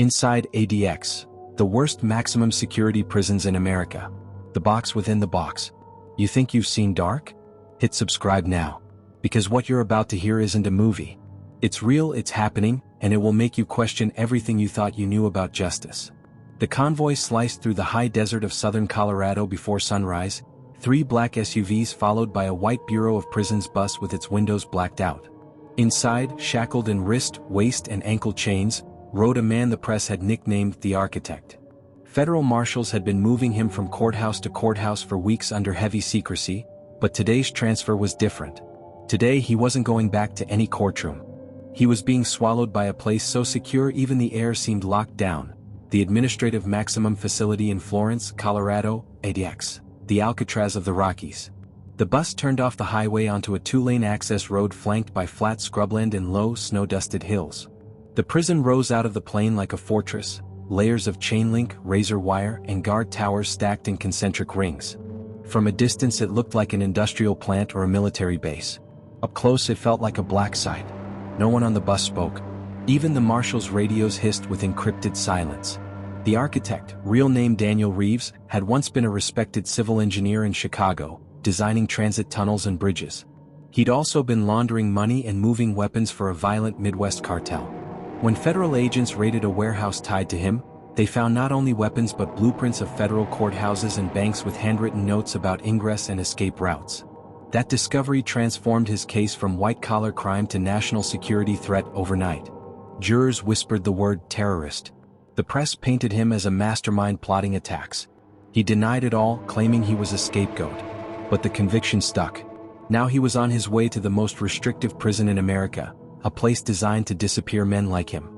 Inside ADX, the worst maximum security prisons in America. The box within the box. You think you've seen Dark? Hit subscribe now. Because what you're about to hear isn't a movie. It's real, it's happening, and it will make you question everything you thought you knew about justice. The convoy sliced through the high desert of southern Colorado before sunrise, 3 black SUVs followed by a white Bureau of Prisons bus with its windows blacked out. Inside, shackled in wrist, waist, and ankle chains, rode a man the press had nicknamed the Architect. Federal marshals had been moving him from courthouse to courthouse for weeks under heavy secrecy, but today's transfer was different. Today he wasn't going back to any courtroom. He was being swallowed by a place so secure even the air seemed locked down, the Administrative Maximum Facility in Florence, Colorado, ADX, the Alcatraz of the Rockies. The bus turned off the highway onto a 2-lane access road flanked by flat scrubland and low, snow-dusted hills. The prison rose out of the plain like a fortress, layers of chain link, razor wire, and guard towers stacked in concentric rings. From a distance it looked like an industrial plant or a military base. Up close it felt like a black site. No one on the bus spoke. Even the marshals' radios hissed with encrypted silence. The Architect, real name Daniel Reeves, had once been a respected civil engineer in Chicago, designing transit tunnels and bridges. He'd also been laundering money and moving weapons for a violent Midwest cartel. When federal agents raided a warehouse tied to him, they found not only weapons but blueprints of federal courthouses and banks with handwritten notes about ingress and escape routes. That discovery transformed his case from white-collar crime to national security threat overnight. Jurors whispered the word terrorist. The press painted him as a mastermind plotting attacks. He denied it all, claiming he was a scapegoat. But the conviction stuck. Now he was on his way to the most restrictive prison in America, a place designed to disappear men like him.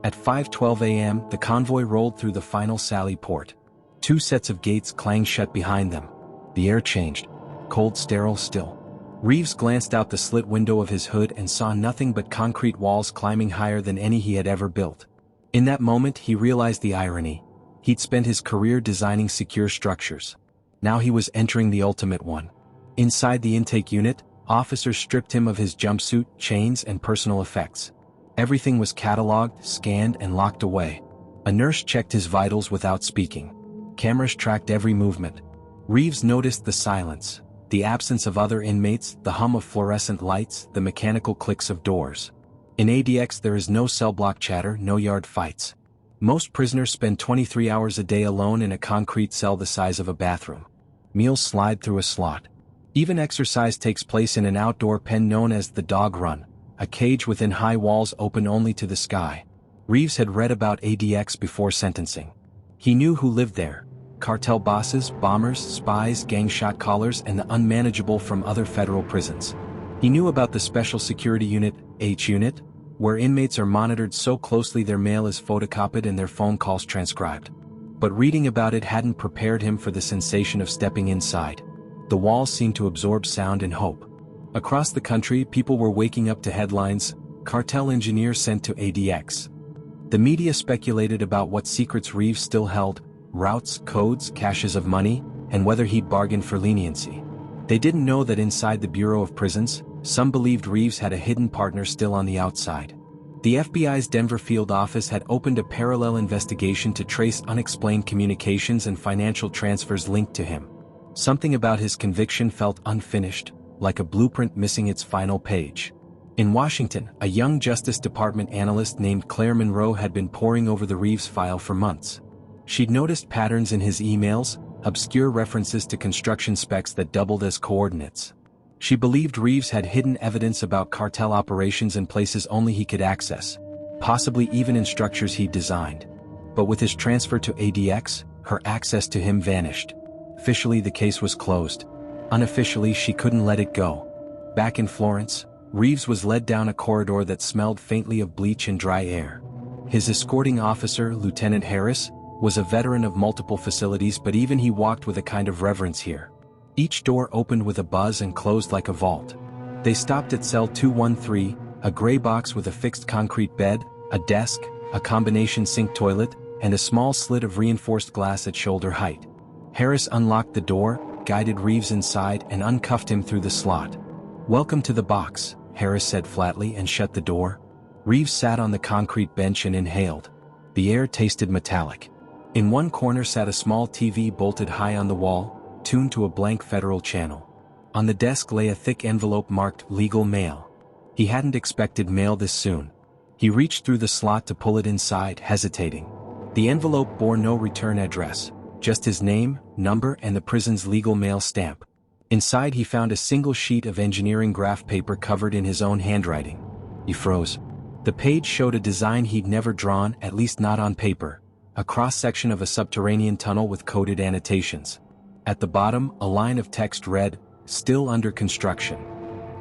At 5:12 a.m., the convoy rolled through the final sally port. 2 sets of gates clanged shut behind them. The air changed. Cold, sterile, still. Reeves glanced out the slit window of his hood and saw nothing but concrete walls climbing higher than any he had ever built. In that moment he realized the irony. He'd spent his career designing secure structures. Now he was entering the ultimate one. Inside the intake unit, officers stripped him of his jumpsuit, chains, and personal effects. Everything was catalogued, scanned, and locked away. A nurse checked his vitals without speaking. Cameras tracked every movement. Reeves noticed the silence, the absence of other inmates, the hum of fluorescent lights, the mechanical clicks of doors. In ADX there is no cell block chatter, no yard fights. Most prisoners spend 23 hours a day alone in a concrete cell the size of a bathroom. Meals slide through a slot. Even exercise takes place in an outdoor pen known as the dog run, a cage within high walls open only to the sky. Reeves had read about ADX before sentencing. He knew who lived there: cartel bosses, bombers, spies, gang shot callers, and the unmanageable from other federal prisons. He knew about the Special Security Unit, H Unit, where inmates are monitored so closely their mail is photocopied and their phone calls transcribed. But reading about it hadn't prepared him for the sensation of stepping inside. The walls seemed to absorb sound and hope. Across the country, people were waking up to headlines: cartel engineer sent to ADX. The media speculated about what secrets Reeves still held: routes, codes, caches of money, and whether he'd bargained for leniency. They didn't know that inside the Bureau of Prisons, some believed Reeves had a hidden partner still on the outside. The FBI's Denver field office had opened a parallel investigation to trace unexplained communications and financial transfers linked to him. Something about his conviction felt unfinished, like a blueprint missing its final page. In Washington, a young Justice Department analyst named Claire Monroe had been poring over the Reeves file for months. She'd noticed patterns in his emails, obscure references to construction specs that doubled as coordinates. She believed Reeves had hidden evidence about cartel operations in places only he could access, possibly even in structures he'd designed. But with his transfer to ADX, her access to him vanished. Officially the case was closed. Unofficially she couldn't let it go. Back in Florence, Reeves was led down a corridor that smelled faintly of bleach and dry air. His escorting officer, Lieutenant Harris, was a veteran of multiple facilities, but even he walked with a kind of reverence here. Each door opened with a buzz and closed like a vault. They stopped at cell 213, a gray box with a fixed concrete bed, a desk, a combination sink toilet, and a small slit of reinforced glass at shoulder height. Harris unlocked the door, guided Reeves inside, and uncuffed him through the slot. "Welcome to the box," Harris said flatly and shut the door. Reeves sat on the concrete bench and inhaled. The air tasted metallic. In one corner sat a small TV bolted high on the wall, tuned to a blank federal channel. On the desk lay a thick envelope marked Legal Mail. He hadn't expected mail this soon. He reached through the slot to pull it inside, hesitating. The envelope bore no return address, just his name, number, and the prison's legal mail stamp. Inside he found a single sheet of engineering graph paper covered in his own handwriting. He froze. The page showed a design he'd never drawn, at least not on paper. A cross-section of a subterranean tunnel with coded annotations. At the bottom, a line of text read, "Still under construction."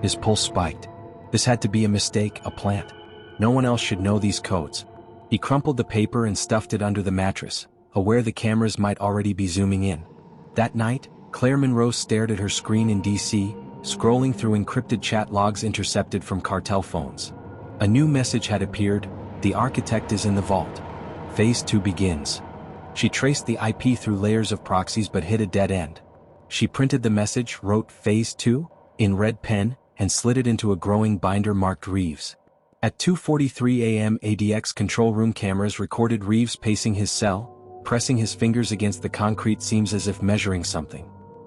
His pulse spiked. This had to be a mistake, a plant. No one else should know these codes. He crumpled the paper and stuffed it under the mattress, aware the cameras might already be zooming in. That night, Claire Monroe stared at her screen in D.C., scrolling through encrypted chat logs intercepted from cartel phones. A new message had appeared: "The architect is in the vault. Phase 2 begins." She traced the IP through layers of proxies but hit a dead end. She printed the message, wrote "Phase 2" in red pen, and slid it into a growing binder marked Reeves. At 2:43 a.m. ADX control room cameras recorded Reeves pacing his cell, pressing his fingers against the concrete seams as if measuring something.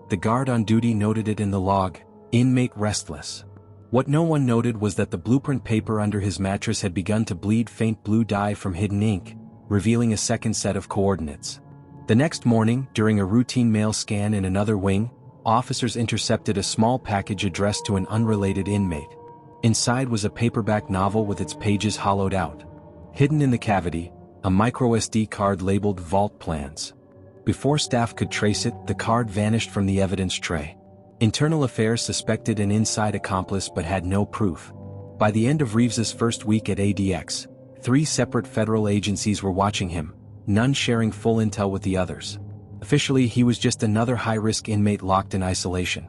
The guard on duty noted it in the log, "Inmate restless." What no one noted was that the blueprint paper under his mattress had begun to bleed faint blue dye from hidden ink, revealing a second set of coordinates. The next morning, during a routine mail scan in another wing, officers intercepted a small package addressed to an unrelated inmate. Inside was a paperback novel with its pages hollowed out. Hidden in the cavity, a microSD card labeled Vault Plans. Before staff could trace it, the card vanished from the evidence tray. Internal Affairs suspected an inside accomplice but had no proof. By the end of Reeves's first week at ADX, 3 separate federal agencies were watching him, none sharing full intel with the others. Officially, he was just another high-risk inmate locked in isolation.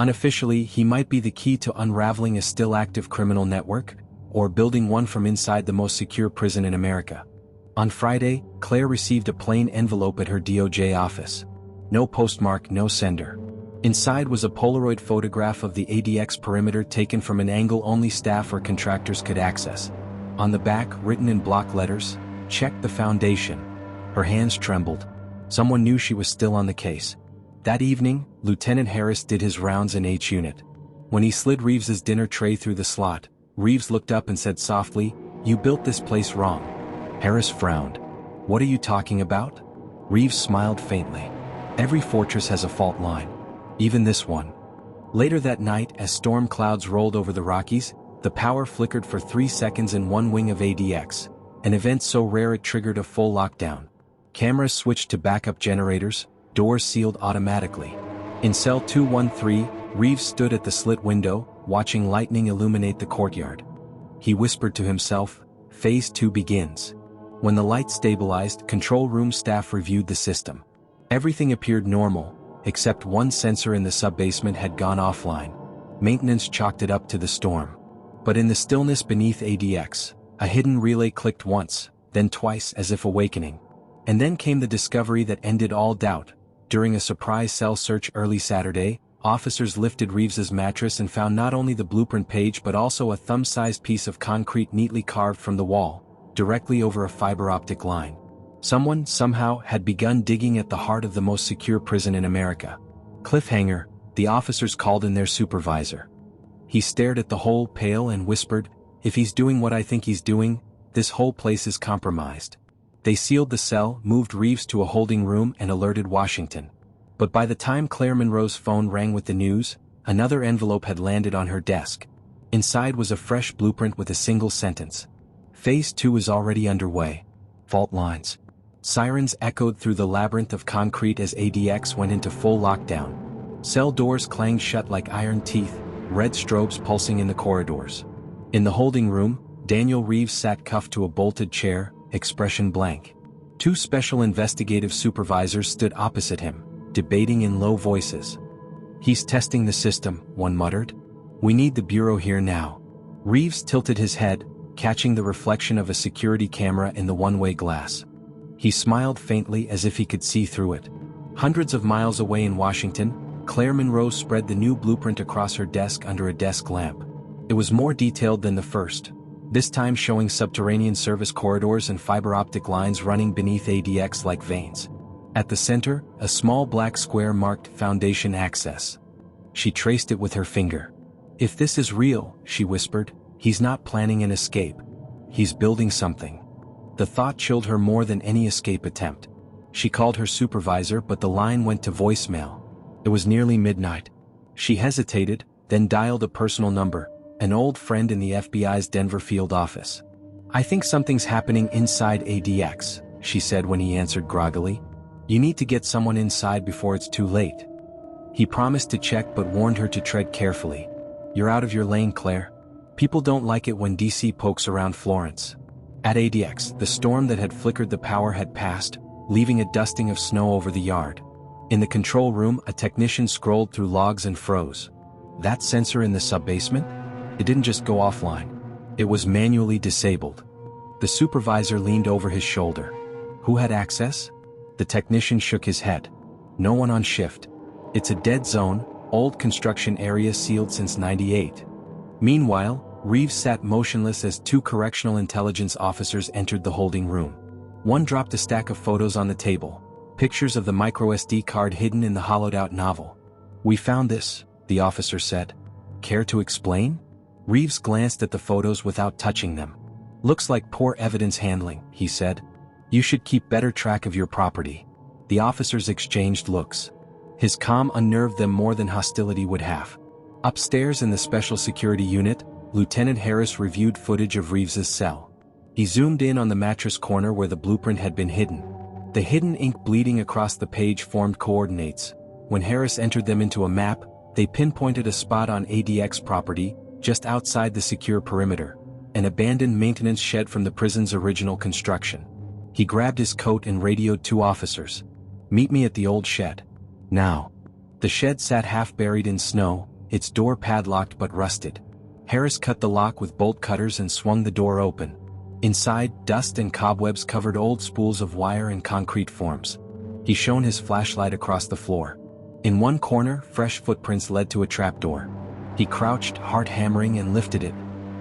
Unofficially, he might be the key to unraveling a still active criminal network, or building one from inside the most secure prison in America. On Friday, Claire received a plain envelope at her DOJ office. No postmark, no sender. Inside was a Polaroid photograph of the ADX perimeter taken from an angle only staff or contractors could access. On the back, written in block letters, "Check the foundation." Her hands trembled. Someone knew she was still on the case. That evening, Lieutenant Harris did his rounds in H Unit. When he slid Reeves's dinner tray through the slot, Reeves looked up and said softly, "You built this place wrong." Harris frowned. "What are you talking about?" Reeves smiled faintly. "Every fortress has a fault line. Even this one." Later that night, as storm clouds rolled over the Rockies, the power flickered for 3 seconds in one wing of ADX, an event so rare it triggered a full lockdown. Cameras switched to backup generators, doors sealed automatically. In cell 213, Reeves stood at the slit window, watching lightning illuminate the courtyard. He whispered to himself, "Phase 2 begins." When the light stabilized, control room staff reviewed the system. Everything appeared normal, except one sensor in the sub-basement had gone offline. Maintenance chalked it up to the storm. But in the stillness beneath ADX, a hidden relay clicked once, then twice as if awakening. And then came the discovery that ended all doubt. During a surprise cell search early Saturday, officers lifted Reeves's mattress and found not only the blueprint page but also a thumb-sized piece of concrete neatly carved from the wall, directly over a fiber optic line. Someone, somehow, had begun digging at the heart of the most secure prison in America. Cliffhanger, the officers called in their supervisor. He stared at the hole, pale, and whispered, "If he's doing what I think he's doing, this whole place is compromised." They sealed the cell, moved Reeves to a holding room, and alerted Washington. But by the time Claire Monroe's phone rang with the news, another envelope had landed on her desk. Inside was a fresh blueprint with a single sentence. Phase 2 is already underway. Fault lines. Sirens echoed through the labyrinth of concrete as ADX went into full lockdown. Cell doors clanged shut like iron teeth, red strobes pulsing in the corridors. In the holding room, Daniel Reeves sat cuffed to a bolted chair, expression blank. 2 special investigative supervisors stood opposite him, debating in low voices. "He's testing the system," one muttered. "We need the bureau here now." Reeves tilted his head, catching the reflection of a security camera in the one-way glass. He smiled faintly as if he could see through it. Hundreds of miles away in Washington, Claire Monroe spread the new blueprint across her desk under a desk lamp. It was more detailed than the first. this time showing subterranean service corridors and fiber optic lines running beneath ADX like veins. At the center, a small black square marked Foundation Access. She traced it with her finger. "If this is real," she whispered, "he's not planning an escape. He's building something." The thought chilled her more than any escape attempt. She called her supervisor, but the line went to voicemail. It was nearly midnight. She hesitated, then dialed a personal number, an old friend in the FBI's Denver field office. "I think something's happening inside ADX," she said when he answered groggily. "You need to get someone inside before it's too late." He promised to check but warned her to tread carefully. "You're out of your lane, Claire. People don't like it when DC pokes around Florence." At ADX, the storm that had flickered the power had passed, leaving a dusting of snow over the yard. In the control room, a technician scrolled through logs and froze. That sensor in the sub-basement? It didn't just go offline. It was manually disabled. The supervisor leaned over his shoulder. Who had access? The technician shook his head. No one on shift. It's a dead zone, old construction area sealed since '98. Meanwhile, Reeves sat motionless as two correctional intelligence officers entered the holding room. One dropped a stack of photos on the table, pictures of the microSD card hidden in the hollowed-out novel. "We found this," the officer said. "Care to explain?" Reeves glanced at the photos without touching them. "Looks like poor evidence handling," he said. "You should keep better track of your property." The officers exchanged looks. His calm unnerved them more than hostility would have. Upstairs in the Special Security Unit, Lieutenant Harris reviewed footage of Reeves's cell. He zoomed in on the mattress corner where the blueprint had been hidden. The hidden ink bleeding across the page formed coordinates. When Harris entered them into a map, they pinpointed a spot on ADX property, just outside the secure perimeter, an abandoned maintenance shed from the prison's original construction. He grabbed his coat and radioed two officers. "Meet me at the old shed. Now." The shed sat half buried in snow, its door padlocked but rusted. Harris cut the lock with bolt cutters and swung the door open. Inside, dust and cobwebs covered old spools of wire and concrete forms. He shone his flashlight across the floor. In one corner, fresh footprints led to a trapdoor. He crouched, heart hammering, and lifted it.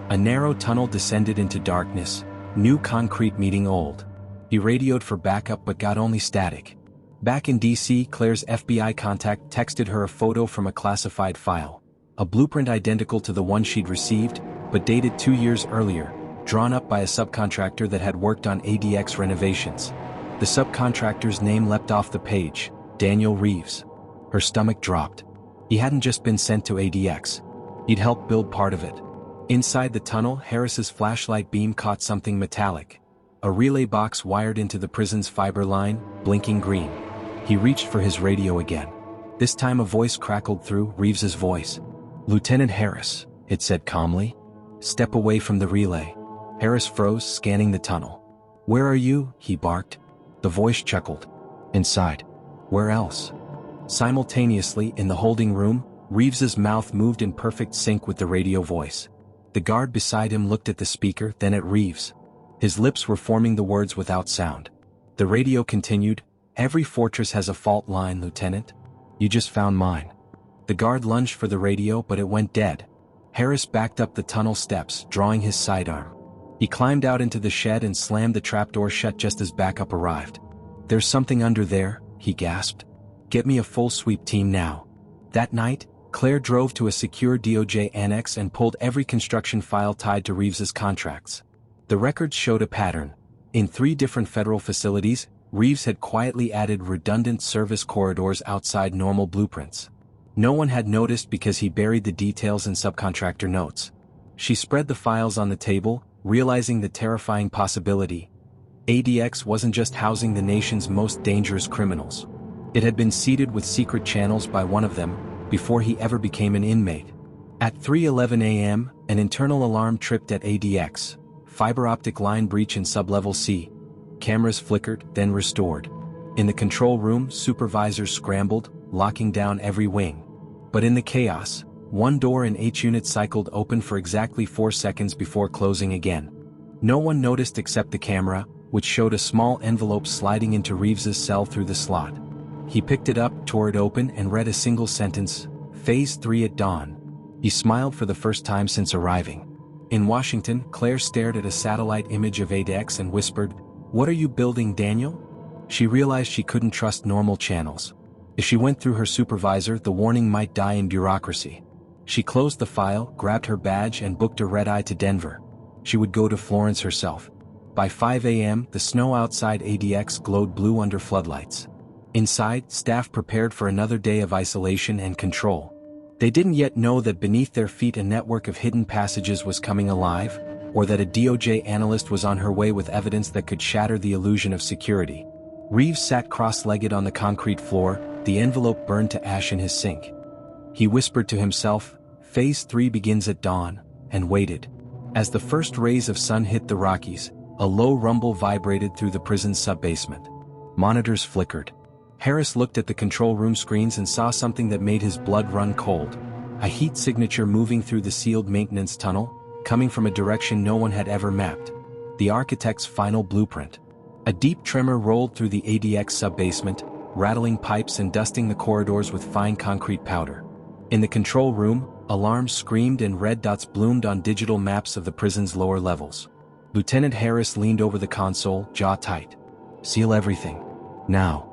A narrow tunnel descended into darkness, new concrete meeting old. He radioed for backup but got only static. Back in DC, Claire's FBI contact texted her a photo from a classified file. A blueprint identical to the one she'd received, but dated 2 years earlier, drawn up by a subcontractor that had worked on ADX renovations. The subcontractor's name leapt off the page, Daniel Reeves. Her stomach dropped. He hadn't just been sent to ADX. He'd helped build part of it. Inside the tunnel, Harris's flashlight beam caught something metallic. A relay box wired into the prison's fiber line, blinking green. He reached for his radio again. This time a voice crackled through, Reeves's voice. "Lieutenant Harris," it said calmly. "Step away from the relay." Harris froze, scanning the tunnel. "Where are you?" he barked. The voice chuckled. "Inside." "Where else?" Simultaneously, in the holding room, Reeves's mouth moved in perfect sync with the radio voice. The guard beside him looked at the speaker, then at Reeves. His lips were forming the words without sound. The radio continued, "Every fortress has a fault line, Lieutenant. You just found mine." The guard lunged for the radio, but it went dead. Harris backed up the tunnel steps, drawing his sidearm. He climbed out into the shed and slammed the trapdoor shut just as backup arrived. "There's something under there," he gasped. "Get me a full sweep team now." That night, Claire drove to a secure DOJ annex and pulled every construction file tied to Reeves's contracts. The records showed a pattern. In 3 different federal facilities, Reeves had quietly added redundant service corridors outside normal blueprints. No one had noticed because he buried the details in subcontractor notes. She spread the files on the table, realizing the terrifying possibility. ADX wasn't just housing the nation's most dangerous criminals. It had been seeded with secret channels by one of them, before he ever became an inmate. At 3:11 a.m., an internal alarm tripped at ADX. Fiber optic line breach in sublevel C. Cameras flickered, then restored. In the control room, supervisors scrambled, locking down every wing. But in the chaos, one door in H unit cycled open for exactly 4 seconds before closing again. No one noticed except the camera, which showed a small envelope sliding into Reeves's cell through the slot. He picked it up, tore it open, and read a single sentence, "Phase 3 at dawn." He smiled for the first time since arriving. In Washington, Claire stared at a satellite image of ADX and whispered, "What are you building, Daniel?" She realized she couldn't trust normal channels. If she went through her supervisor, the warning might die in bureaucracy. She closed the file, grabbed her badge and booked a red-eye to Denver. She would go to Florence herself. By 5 a.m., the snow outside ADX glowed blue under floodlights. Inside, staff prepared for another day of isolation and control. They didn't yet know that beneath their feet a network of hidden passages was coming alive, or that a DOJ analyst was on her way with evidence that could shatter the illusion of security. Reeves sat cross-legged on the concrete floor, the envelope burned to ash in his sink. He whispered to himself, "Phase 3 begins at dawn," and waited. As the first rays of sun hit the Rockies, a low rumble vibrated through the prison's sub-basement. Monitors flickered. Harris looked at the control room screens and saw something that made his blood run cold. A heat signature moving through the sealed maintenance tunnel, coming from a direction no one had ever mapped. The architect's final blueprint. A deep tremor rolled through the ADX sub-basement, rattling pipes and dusting the corridors with fine concrete powder. In the control room, alarms screamed and red dots bloomed on digital maps of the prison's lower levels. Lieutenant Harris leaned over the console, jaw tight. "Seal everything. Now."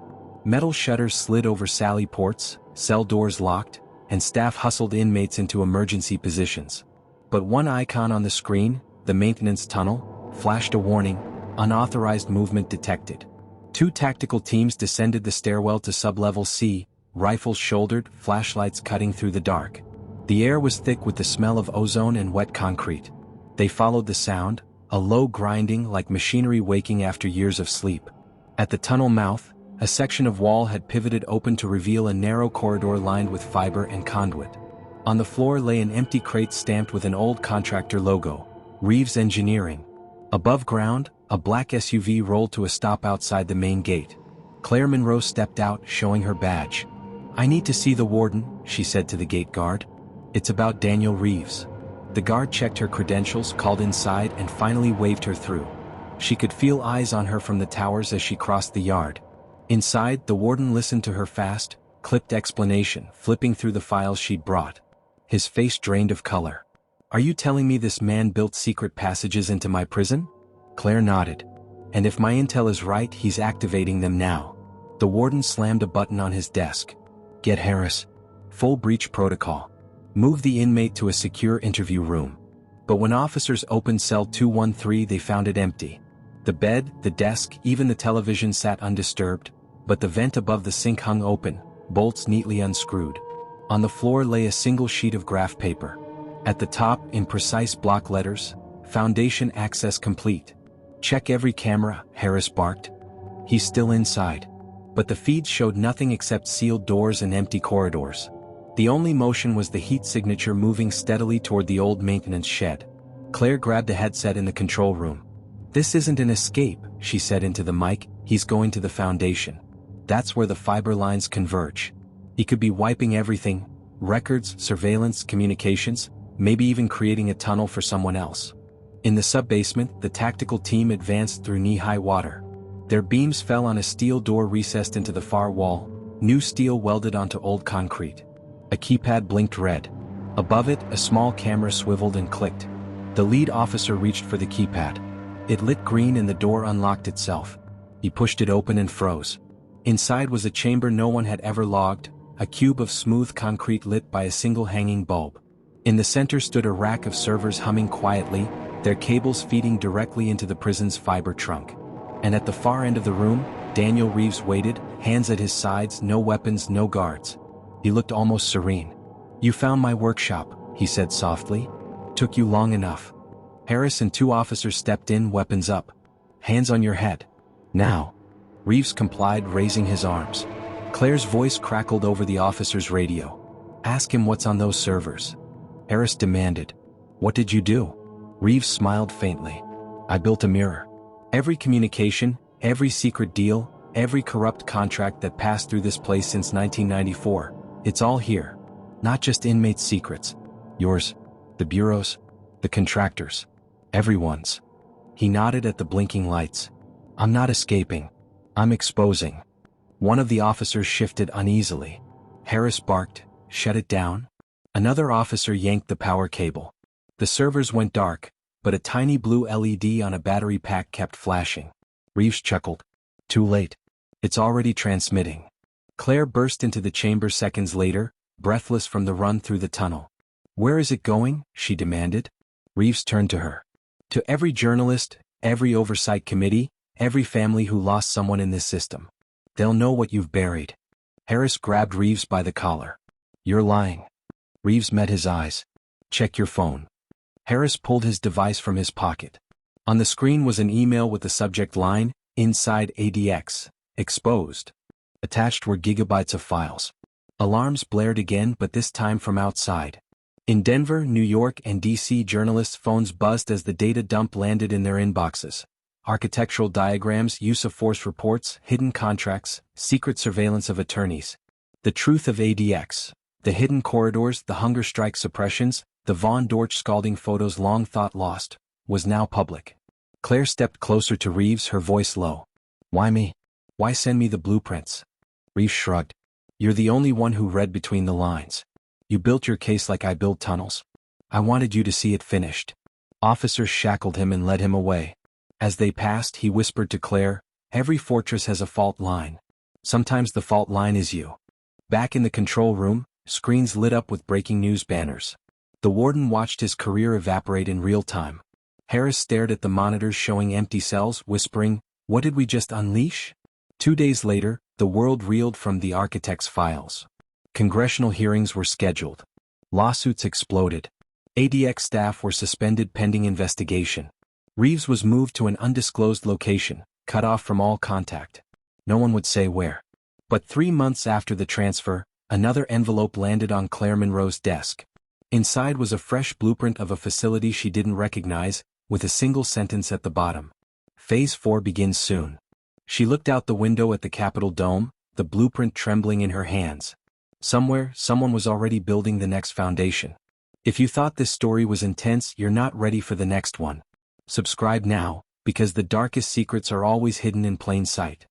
Metal shutters slid over sally ports, cell doors locked, and staff hustled inmates into emergency positions. But one icon on the screen, the maintenance tunnel, flashed a warning: unauthorized movement detected. 2 tactical teams descended the stairwell to sublevel C, rifles shouldered, flashlights cutting through the dark. The air was thick with the smell of ozone and wet concrete. They followed the sound, a low grinding like machinery waking after years of sleep. At the tunnel mouth, a section of wall had pivoted open to reveal a narrow corridor lined with fiber and conduit. On the floor lay an empty crate stamped with an old contractor logo, Reeves Engineering. Above ground, a black SUV rolled to a stop outside the main gate. Claire Monroe stepped out, showing her badge. "I need to see the warden," she said to the gate guard. "It's about Daniel Reeves." The guard checked her credentials, called inside, and finally waved her through. She could feel eyes on her from the towers as she crossed the yard. Inside, the warden listened to her fast, clipped explanation, flipping through the files she'd brought. His face drained of color. "Are you telling me this man built secret passages into my prison?" Claire nodded. "And if my intel is right, he's activating them now." The warden slammed a button on his desk. "Get Harris. Full breach protocol. Move the inmate to a secure interview room." But when officers opened cell 213, they found it empty. The bed, the desk, even the television sat undisturbed, but the vent above the sink hung open, bolts neatly unscrewed. On the floor lay a single sheet of graph paper. At the top, in precise block letters, "Foundation access complete." "Check every camera," Harris barked. "He's still inside." But the feeds showed nothing except sealed doors and empty corridors. The only motion was the heat signature moving steadily toward the old maintenance shed. Claire grabbed a headset in the control room. "This isn't an escape," she said into the mic, "he's going to the Foundation. That's where the fiber lines converge. He could be wiping everything: records, surveillance, communications, maybe even creating a tunnel for someone else." In the sub-basement, the tactical team advanced through knee-high water. Their beams fell on a steel door recessed into the far wall, new steel welded onto old concrete. A keypad blinked red. Above it, a small camera swiveled and clicked. The lead officer reached for the keypad. It lit green and the door unlocked itself. He pushed it open and froze. Inside was a chamber no one had ever logged, a cube of smooth concrete lit by a single hanging bulb. In the center stood a rack of servers humming quietly, their cables feeding directly into the prison's fiber trunk. And at the far end of the room, Daniel Reeves waited, hands at his sides, no weapons, no guards. He looked almost serene. "You found my workshop," he said softly. "Took you long enough." Harris and 2 officers stepped in, weapons up. "Hands on your head. Now." Reeves complied, raising his arms. Claire's voice crackled over the officer's radio. "Ask him what's on those servers." Harris demanded. "What did you do?" Reeves smiled faintly. "I built a mirror. Every communication, every secret deal, every corrupt contract that passed through this place since 1994, it's all here. Not just inmates' secrets. Yours, the bureau's, the contractors. Everyone's." He nodded at the blinking lights. "I'm not escaping. I'm exposing." One of the officers shifted uneasily. Harris barked, "Shut it down." Another officer yanked the power cable. The servers went dark, but a tiny blue LED on a battery pack kept flashing. Reeves chuckled. Too late. It's already transmitting. Claire burst into the chamber seconds later, breathless from the run through the tunnel. Where is it going? She demanded. Reeves turned to her. To every journalist, every oversight committee, every family who lost someone in this system. They'll know what you've buried. Harris grabbed Reeves by the collar. You're lying. Reeves met his eyes. Check your phone. Harris pulled his device from his pocket. On the screen was an email with the subject line, Inside ADX, Exposed. Attached were gigabytes of files. Alarms blared again, but this time from outside. In Denver, New York, and D.C., journalists' phones buzzed as the data dump landed in their inboxes. Architectural diagrams, use of force reports, hidden contracts, secret surveillance of attorneys. The truth of ADX. The hidden corridors, the hunger strike suppressions, the Von Dorch scalding photos long thought lost, was now public. Claire stepped closer to Reeves, her voice low. Why me? Why send me the blueprints? Reeves shrugged. You're the only one who read between the lines. You built your case like I build tunnels. I wanted you to see it finished. Officers shackled him and led him away. As they passed, he whispered to Claire, every fortress has a fault line. Sometimes the fault line is you. Back in the control room, screens lit up with breaking news banners. The warden watched his career evaporate in real time. Harris stared at the monitors showing empty cells, whispering, what did we just unleash? 2 days later, the world reeled from the architect's files. Congressional hearings were scheduled. Lawsuits exploded. ADX staff were suspended pending investigation. Reeves was moved to an undisclosed location, cut off from all contact. No one would say where. But 3 months after the transfer, another envelope landed on Claire Monroe's desk. Inside was a fresh blueprint of a facility she didn't recognize, with a single sentence at the bottom. Phase 4 begins soon. She looked out the window at the Capitol dome, the blueprint trembling in her hands. Somewhere, someone was already building the next foundation. If you thought this story was intense, you're not ready for the next one. Subscribe now, because the darkest secrets are always hidden in plain sight.